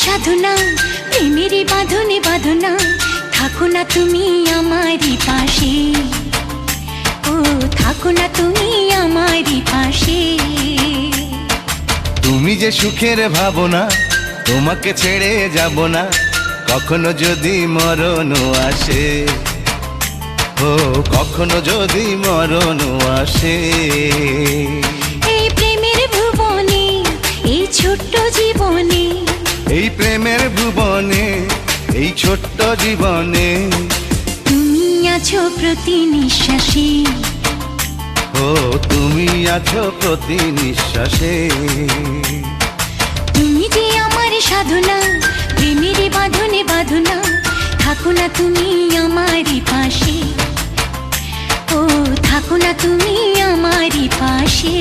সাধনা, প্রেমেরই বাঁধনে বাঁধনা, থাকো না তুমি আমারই পাশে, ও থাকো না তুমি আমারই পাশে। তুমি যে সুখের ভাবনা, তোমাকে ছেড়ে যাব না, কখনো যদি মরণ আসে, ও কখনো যদি মরণ আসে। এই প্রেমের ভুবনে, এই ছোট্ট জীবনে, এই প্রেমের ভুবনে, এই ছোট্ট জীবনে, তুমি আছো প্রতি নিঃশ্বাসে, ও তুমি আছো প্রতি নিঃশ্বাসে। তুমি যে আমার সাধনা, প্রেমেরই বাঁধনে বাঁধনা, থাকো না তুমি আমারই পাশে, ও থাকো না তুমি আমারই পাশে।